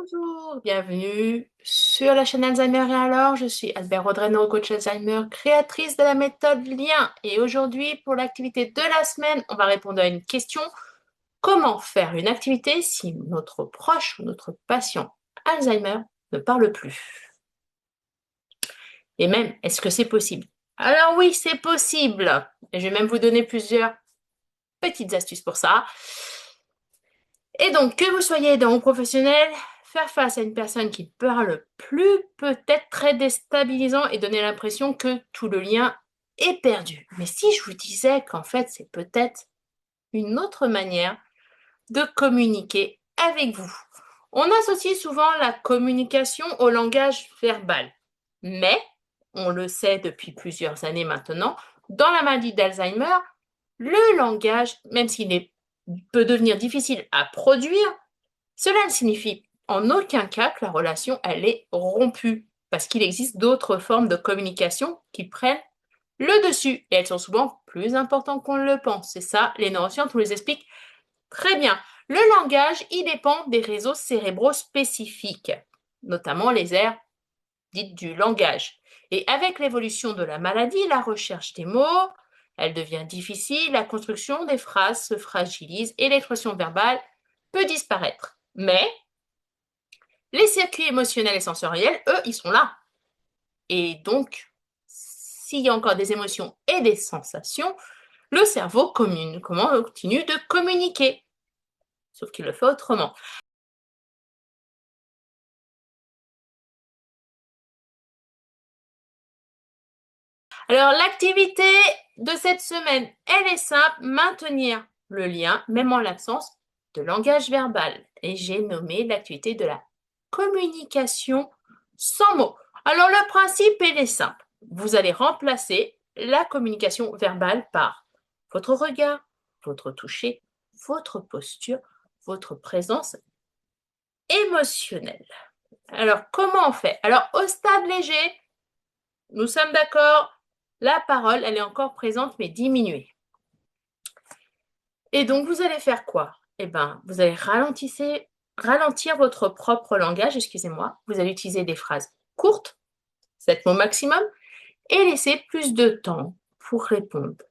Bonjour, bienvenue sur la chaîne Alzheimer et alors, je suis Albert Audrey, neurocoach Alzheimer, créatrice de la méthode Lien. Et aujourd'hui, pour l'activité de la semaine, on va répondre à une question. Comment faire une activité si notre proche ou notre patient Alzheimer ne parle plus? Et même, est-ce que c'est possible? Alors oui, c'est possible. Et je vais même vous donner plusieurs petites astuces pour ça. Et donc, que vous soyez aidant ou professionnel, faire face à une personne qui ne parle plus peut être très déstabilisant et donner l'impression que tout le lien est perdu. Mais si je vous disais qu'en fait, c'est peut-être une autre manière de communiquer avec vous. On associe souvent la communication au langage verbal. Mais, on le sait depuis plusieurs années maintenant, dans la maladie d'Alzheimer, le langage, même s'il peut devenir difficile à produire, cela ne signifie en aucun cas que la relation elle est rompue, parce qu'il existe d'autres formes de communication qui prennent le dessus, et elles sont souvent plus importantes qu'on ne le pense. C'est ça, les neurosciences nous les expliquent très bien. Le langage, il dépend des réseaux cérébraux spécifiques, notamment les aires dites du langage. Et avec l'évolution de la maladie, la recherche des mots, elle devient difficile, la construction des phrases se fragilise et l'expression verbale peut disparaître. Mais les circuits émotionnels et sensoriels, eux, ils sont là. Et donc, s'il y a encore des émotions et des sensations, le cerveau continue de communiquer. Sauf qu'il le fait autrement. Alors, l'activité de cette semaine, elle est simple, maintenir le lien, même en l'absence de langage verbal. Et j'ai nommé l'activité de la communication sans mots. Alors, le principe, il est simple. Vous allez remplacer la communication verbale par votre regard, votre toucher, votre posture, votre présence émotionnelle. Alors, comment on fait? Alors, au stade léger, nous sommes d'accord, la parole, elle est encore présente, mais diminuée. Et donc, vous allez faire quoi? Eh bien, vous allez ralentir votre propre langage, excusez-moi. Vous allez utiliser des phrases courtes, 7 mots maximum, et laisser plus de temps pour répondre.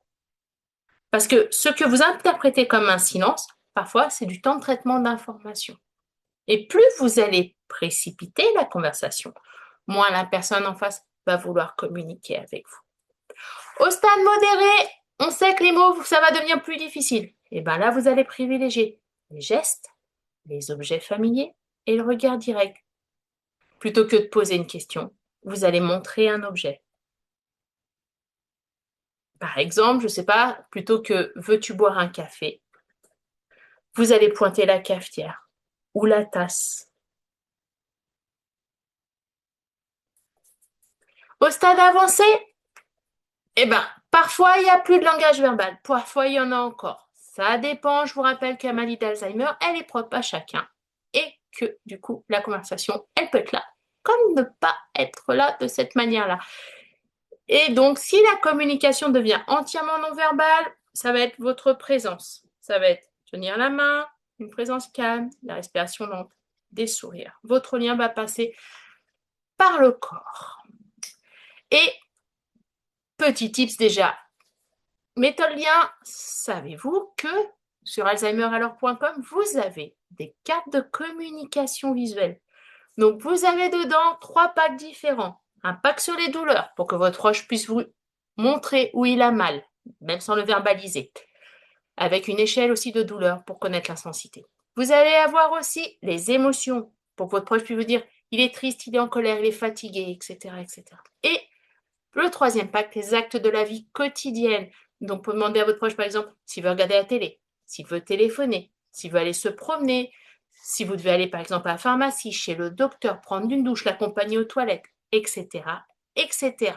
Parce que ce que vous interprétez comme un silence, parfois, c'est du temps de traitement d'information. Et plus vous allez précipiter la conversation, moins la personne en face va vouloir communiquer avec vous. Au stade modéré, on sait que les mots, ça va devenir plus difficile. Et bien là, vous allez privilégier les gestes, les objets familiers et le regard direct. Plutôt que de poser une question, vous allez montrer un objet. Par exemple, je ne sais pas, plutôt que veux-tu boire un café, vous allez pointer la cafetière ou la tasse. Au stade avancé, eh bien, parfois il n'y a plus de langage verbal, parfois il y en a encore. Ça dépend, je vous rappelle que la maladie d'Alzheimer, elle est propre à chacun. Et que du coup, la conversation, elle peut être là, comme ne pas être là de cette manière-là. Et donc, si la communication devient entièrement non verbale, ça va être votre présence. Ça va être tenir la main, une présence calme, la respiration lente, des sourires. Votre lien va passer par le corps. Et petit tips déjà, méthode lien, savez-vous que sur alzheimeralors.com, vous avez des cartes de communication visuelle. Donc, vous avez dedans 3 packs différents. Un pack sur les douleurs pour que votre proche puisse vous montrer où il a mal, même sans le verbaliser. Avec une échelle aussi de douleur pour connaître l'intensité. Vous allez avoir aussi les émotions pour que votre proche puisse vous dire il est triste, il est en colère, il est fatigué, etc. etc. Et le troisième pack, les actes de la vie quotidienne. Donc, vous pouvez demander à votre proche, par exemple, s'il veut regarder la télé, s'il veut téléphoner, s'il veut aller se promener, si vous devez aller, par exemple, à la pharmacie, chez le docteur, prendre une douche, l'accompagner aux toilettes, etc., etc.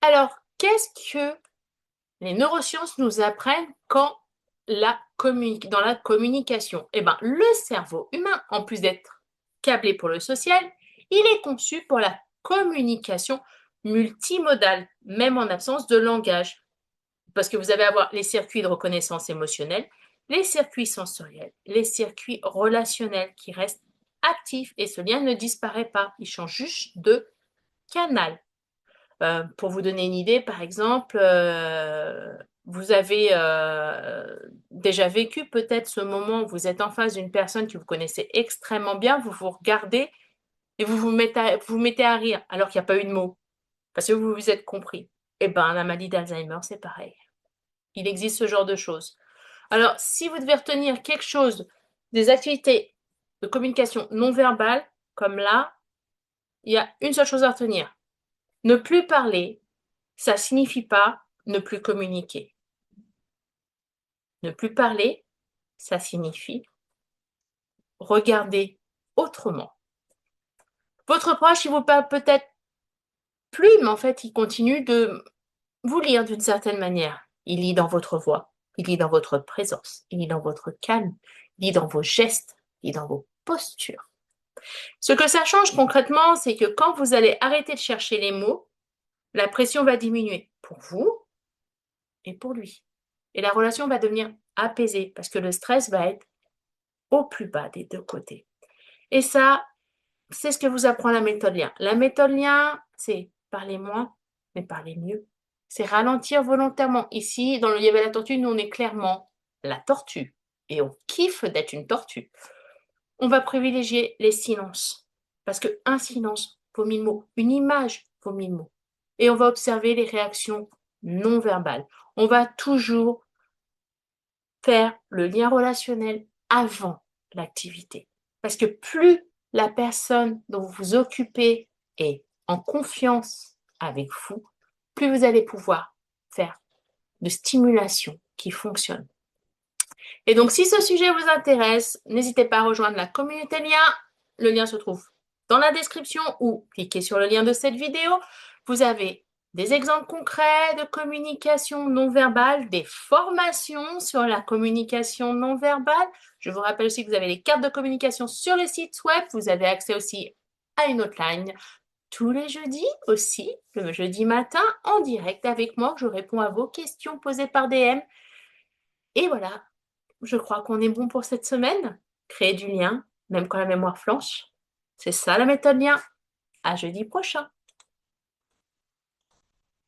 Alors, qu'est-ce que les neurosciences nous apprennent dans la communication? Eh bien, le cerveau humain, en plus d'être câblé pour le social, il est conçu pour la communication multimodale, même en absence de langage. Parce que vous allez avoir les circuits de reconnaissance émotionnelle, les circuits sensoriels, les circuits relationnels qui restent actifs et ce lien ne disparaît pas, il change juste de canal. Pour vous donner une idée, par exemple, vous avez déjà vécu peut-être ce moment où vous êtes en face d'une personne que vous connaissez extrêmement bien, vous vous regardez et vous mettez à rire alors qu'il n'y a pas eu de mots, parce que vous vous êtes compris. Eh bien, la maladie d'Alzheimer, c'est pareil. Il existe ce genre de choses. Alors, si vous devez retenir quelque chose des activités de communication non verbale, comme là, il y a une seule chose à retenir. Ne plus parler, ça signifie pas ne plus communiquer. Ne plus parler, ça signifie regarder autrement. Votre proche, il vous parle peut-être plus, mais en fait, il continue de vous lire d'une certaine manière. Il lit dans votre voix, il lit dans votre présence, il lit dans votre calme, il lit dans vos gestes, il lit dans vos postures. Ce que ça change concrètement, c'est que quand vous allez arrêter de chercher les mots, la pression va diminuer pour vous et pour lui. Et la relation va devenir apaisée parce que le stress va être au plus bas des deux côtés. Et ça, c'est ce que vous apprend la méthode lien. La méthode lien, c'est parler moins, mais parler mieux. C'est ralentir volontairement. Ici, dans le Il y avait la tortue, nous, on est clairement la tortue. Et on kiffe d'être une tortue. On va privilégier les silences. Parce qu'un silence vaut 1000 mots. Une image vaut 1000 mots. Et on va observer les réactions non verbales. On va toujours faire le lien relationnel avant l'activité. Parce que plus la personne dont vous vous occupez est en confiance avec vous, plus vous allez pouvoir faire de stimulation qui fonctionne. Et donc, si ce sujet vous intéresse, n'hésitez pas à rejoindre la communauté lien. Le lien se trouve dans la description ou cliquez sur le lien de cette vidéo. Vous avez des exemples concrets de communication non verbale, des formations sur la communication non verbale. Je vous rappelle aussi que vous avez les cartes de communication sur le site web. Vous avez accès aussi à une hotline tous les jeudis aussi, le jeudi matin, en direct avec moi. Je réponds à vos questions posées par DM. Et voilà, je crois qu'on est bon pour cette semaine. Créer du lien, même quand la mémoire flanche. C'est ça la méthode lien. À jeudi prochain.